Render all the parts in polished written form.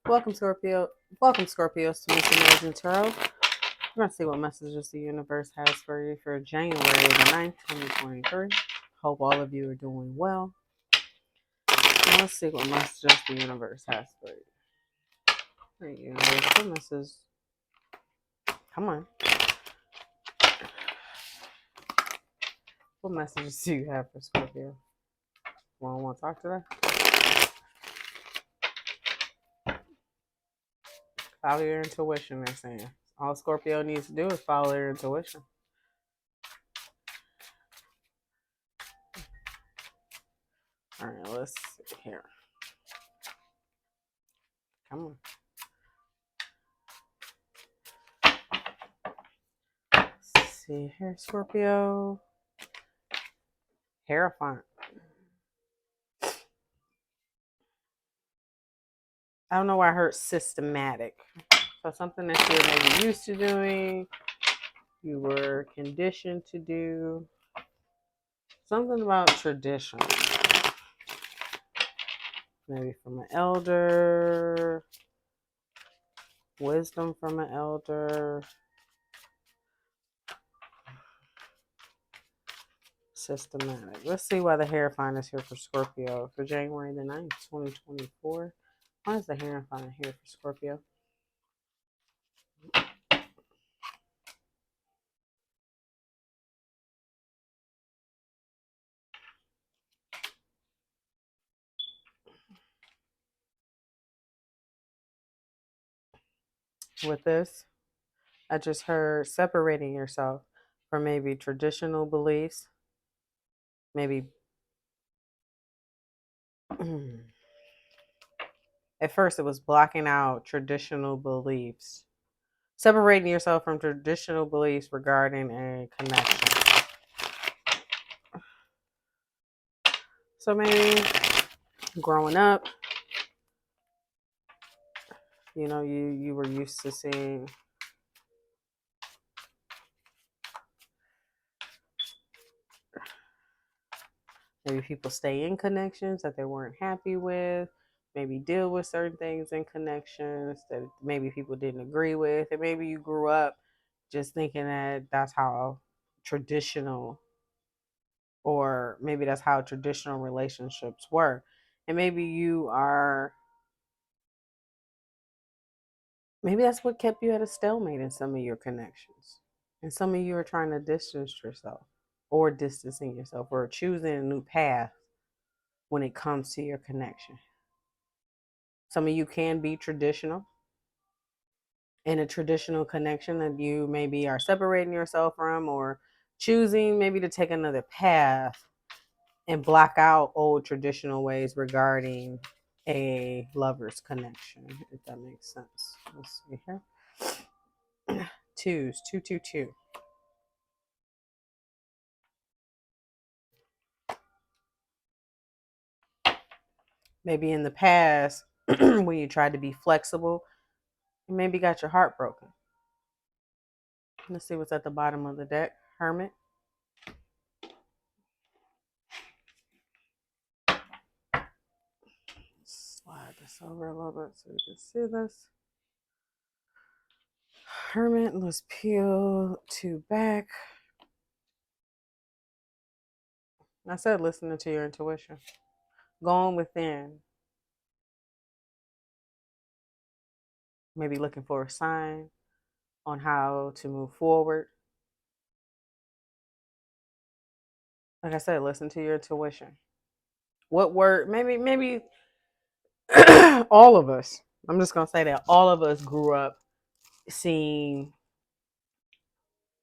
Welcome, Scorpio. Welcome, Scorpios, to MsAmazingTarot. We're going to see what messages the universe has for you for January the 9th, 2023. Hope all of you are doing well. And let's see what messages the universe has for you. There you go. What message? Come on. What messages do you have for Scorpio? Want to talk today? Follow your intuition, they're saying. All Scorpio needs to do is follow their intuition. All right, let's see here. Come on. Let's see here, Scorpio. Hierophant. I don't know why I heard systematic. So something that you're maybe used to doing, you were conditioned to do. Something about tradition. Maybe from an elder. Wisdom from an elder. Systematic. Let's see why the Hierophant is here for Scorpio for January the 9th, 2024. Why is the Hierophant here for Scorpio? With this, I just heard separating yourself from maybe traditional beliefs, maybe at first it was blocking out traditional beliefs, separating yourself from traditional beliefs regarding a connection. So maybe growing up, you were used to seeing maybe people stay in connections that they weren't happy with, maybe deal with certain things in connections that maybe people didn't agree with, and maybe you grew up just thinking that that's how traditional, or maybe that's how traditional relationships were. And maybe that's what kept you at a stalemate in some of your connections. And some of you are trying to distance yourself, or distancing yourself, or choosing a new path when it comes to your connection. Some of you can be traditional in a traditional connection that you maybe are separating yourself from, or choosing maybe to take another path and block out old traditional ways regarding a lover's connection, if that makes sense. Let's see here. Twos, 222. Maybe in the past, when you tried to be flexible, you maybe got your heart broken. Let's see what's at the bottom of the deck. Hermit. Slide this over a little bit so you can see this. Hermit, let's peel two back. I said listening to your intuition. Going within. Maybe looking for a sign on how to move forward. Like I said, listen to your intuition. What word? Maybe all of us. I'm just gonna say that all of us grew up seeing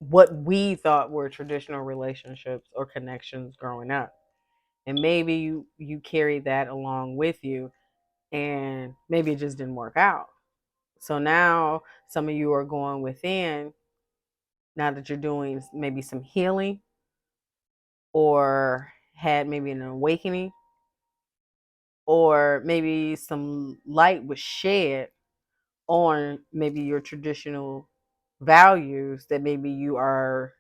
what we thought were traditional relationships or connections growing up. And maybe you carried that along with you, and maybe it just didn't work out. So now some of you are going within, now that you're doing maybe some healing, or had maybe an awakening, or maybe some light was shed on maybe your traditional values that maybe you are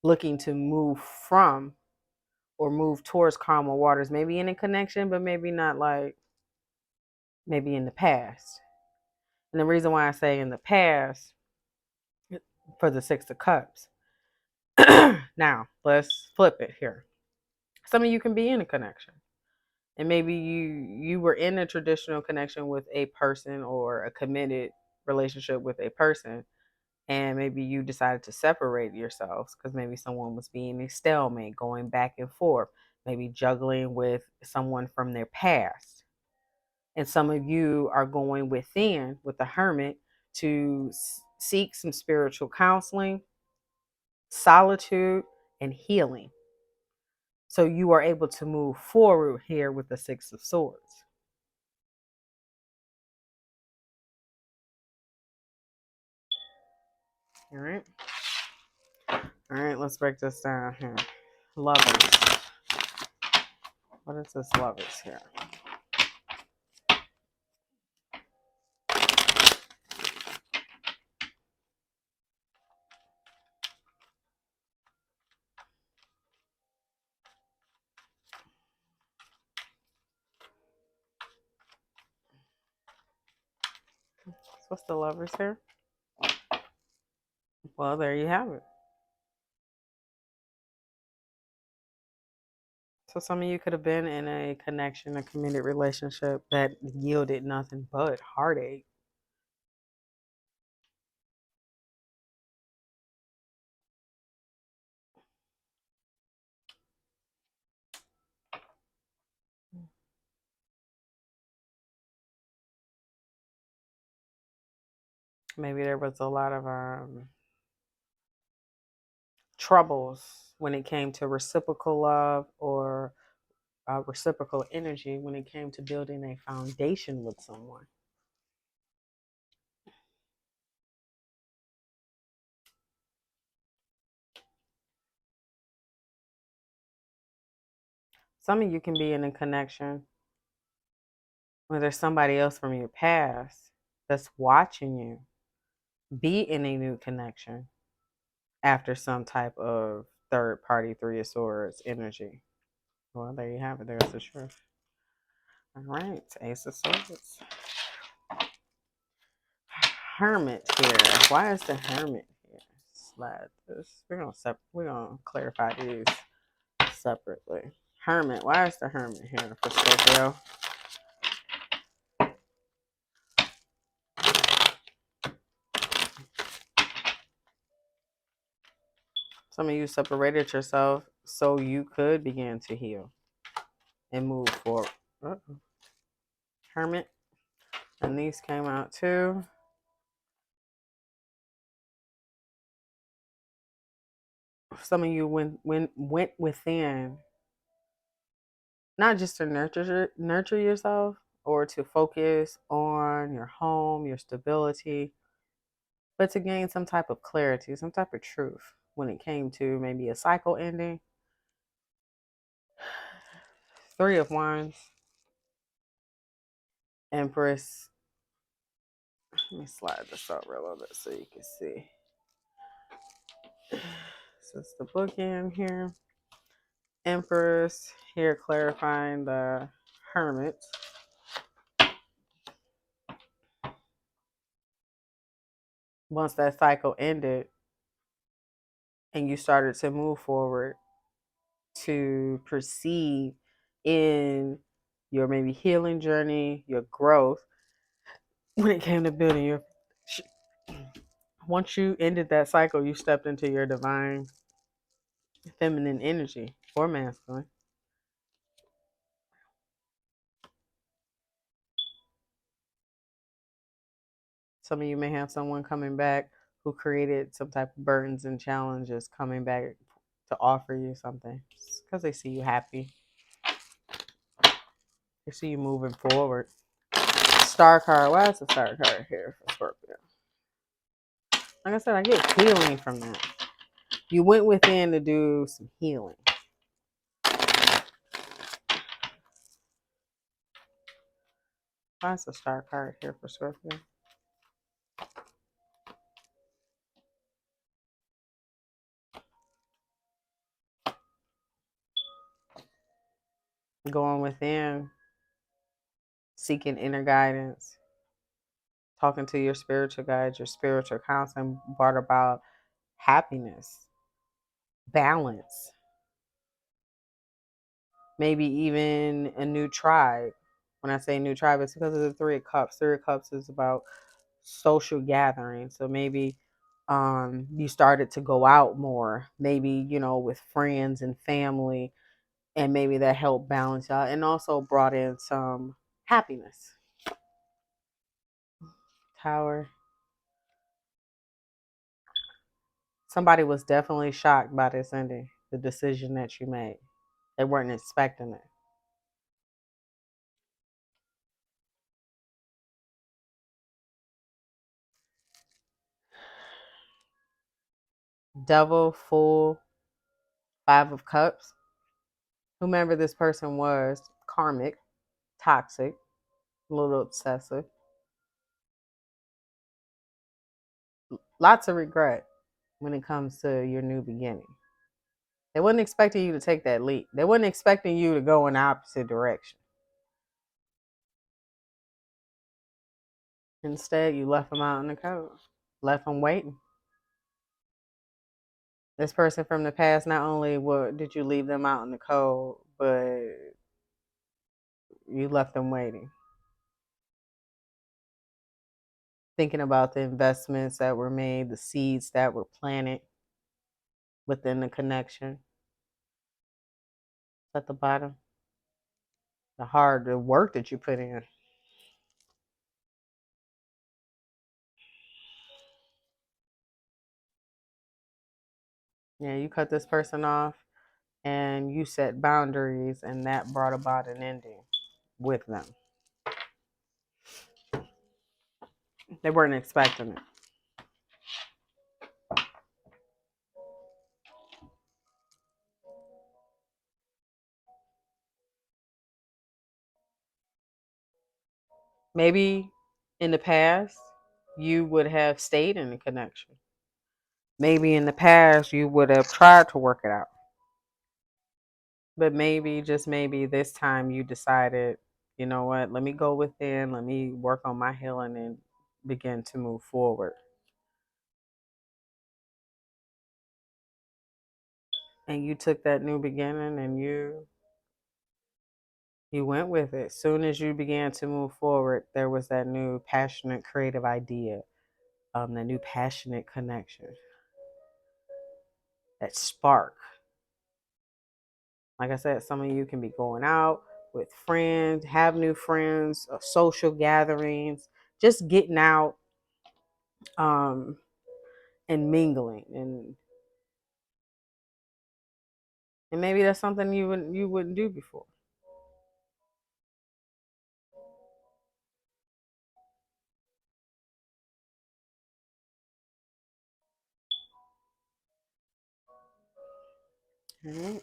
looking to move from, or move towards calmer waters, maybe in a connection, but maybe not, like maybe in the past. And the reason why I say in the past for the Six of Cups. Now, let's flip it here. Some of you can be in a connection. And maybe you were in a traditional connection with a person or a committed relationship with a person, and maybe you decided to separate yourselves because maybe someone was being a stalemate, going back and forth, maybe juggling with someone from their past. And some of you are going within with the hermit to seek some spiritual counseling, solitude, and healing. So you are able to move forward here with the Six of Swords. All right. All right, let's break this down here. Lovers. What is this lovers here? What's the lovers here? Well, there you have it. So some of you could have been in a connection, a committed relationship that yielded nothing but heartache. Maybe there was a lot of troubles when it came to reciprocal love or reciprocal energy when it came to building a foundation with someone. Some of you can be in a connection where there's somebody else from your past that's watching you be in a new connection after some type of third party Three of Swords energy. Well, there you have it. There's the truth. All right, Ace of Swords. Hermit here. Why is the Hermit here? Slide this. We're gonna clarify these separately. Hermit. Why is the Hermit here for Scorpio? Some of you separated yourself so you could begin to heal and move forward. Uh-oh. Hermit. And these came out too. Some of you went within, not just to nurture yourself or to focus on your home, your stability, but to gain some type of clarity, some type of truth when it came to maybe a cycle ending. Three of Wands, Empress. Let me slide this up real little bit so you can see. So it's the bookend here. Empress here clarifying the Hermit. Once that cycle ended and you started to move forward to proceed in your maybe healing journey, your growth, when it came to building your, once you ended that cycle, you stepped into your divine feminine energy or masculine. Some of you may have someone coming back who created some type of burdens and challenges coming back to offer you something because they see you happy. They see you moving forward. Star card. Why is the star card here for Scorpio? Like I said, I get healing from that. You went within to do some healing. Why is the star card here for Scorpio? Going within, seeking inner guidance, talking to your spiritual guides, your spiritual counseling brought about happiness, balance, maybe even a new tribe. When I say new tribe, it's because of the Three of Cups. Three of Cups is about social gathering. So maybe you started to go out more, maybe, with friends and family, and maybe that helped balance out and also brought in some happiness. Tower. Somebody was definitely shocked by this ending, the decision that you made. They weren't expecting it. Devil, Fool, Five of Cups. Whomever this person was, karmic, toxic, a little obsessive, lots of regret when it comes to your new beginning. They wasn't expecting you to take that leap. They wasn't expecting you to go in the opposite direction. Instead, you left them out in the cold, left them waiting. This person from the past, not only did you leave them out in the cold, but you left them waiting. Thinking about the investments that were made, the seeds that were planted within the connection. At the bottom, the work that you put in. Yeah, you cut this person off and you set boundaries, and that brought about an ending with them. They weren't expecting it. Maybe in the past, you would have stayed in the connection. Maybe in the past, you would have tried to work it out. But maybe, just maybe, this time you decided, you know what, let me go within, let me work on my healing and begin to move forward. And you took that new beginning and you went with it. As soon as you began to move forward, there was that new passionate creative idea, that new passionate connection, that spark. Like I said, some of you can be going out with friends, have new friends, social gatherings, just getting out, um, and mingling, and maybe that's something you wouldn't do before. All right.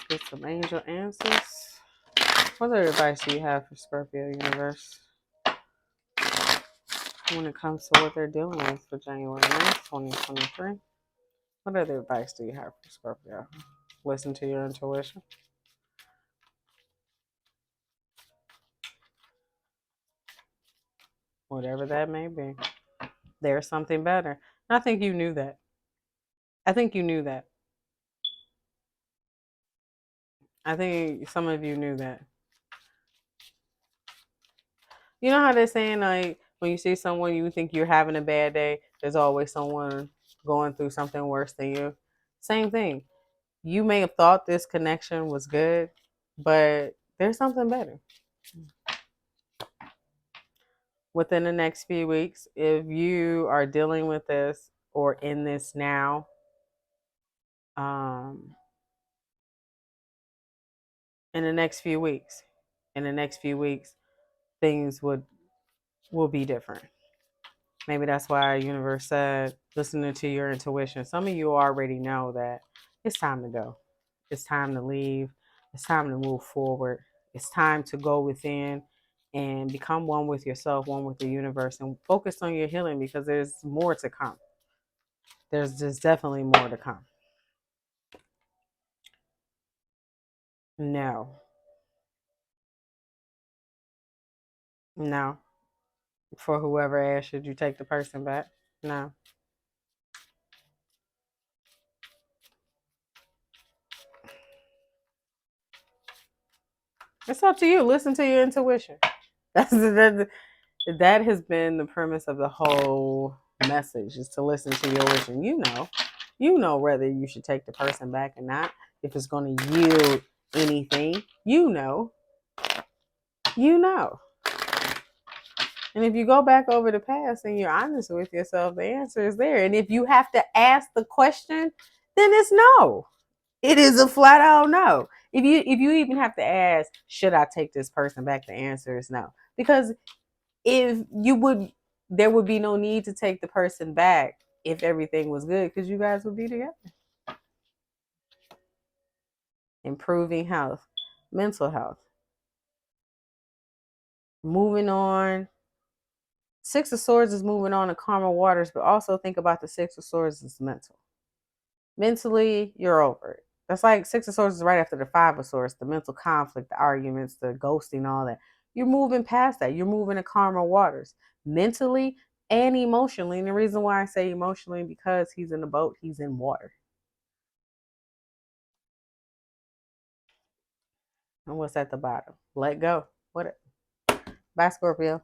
Get some angel answers. What other advice do you have for Scorpio universe when it comes to what they're dealing with for January 9th, 2023? What other advice do you have for Scorpio? Listen to your intuition. Whatever that may be. There's something better. And I think you knew that. I think you knew that. I think some of you knew that. You know how they're saying, like, when you see someone you think you're having a bad day, there's always someone going through something worse than you. Same thing. You may have thought this connection was good, but there's something better. Within the next few weeks, if you are dealing with this or in this now, um, in the next few weeks, in the next few weeks, things will be different. Maybe that's why universe said, listening to your intuition. Some of you already know that it's time to go. It's time to leave. It's time to move forward. It's time to go within and become one with yourself, one with the universe, and focus on your healing, because there's more to come. There's definitely more to come. No. No. For whoever asked, should you take the person back? No. It's up to you. Listen to your intuition. That has been the premise of the whole message, is to listen to your intuition. You know whether you should take the person back or not. If it's going to yield anything, you know. And if you go back over the past and you're honest with yourself, the answer is there. And if you have to ask the question, then it's no. It is a flat out no. If you even have to ask, should I take this person back? The answer is no. Because if you would, there would be no need to take the person back if everything was good, because you guys would be together. Improving health, mental health, moving on. Six of Swords is moving on to calmer waters, but also think about the Six of Swords as mental. Mentally, you're over it. That's like Six of Swords is right after the Five of Swords, the mental conflict, the arguments, the ghosting, all that. You're moving past that. You're moving to calmer waters mentally and emotionally. And the reason why I say emotionally, because he's in the boat, he's in water. And what's at the bottom? Let go. What? Bye, Scorpio.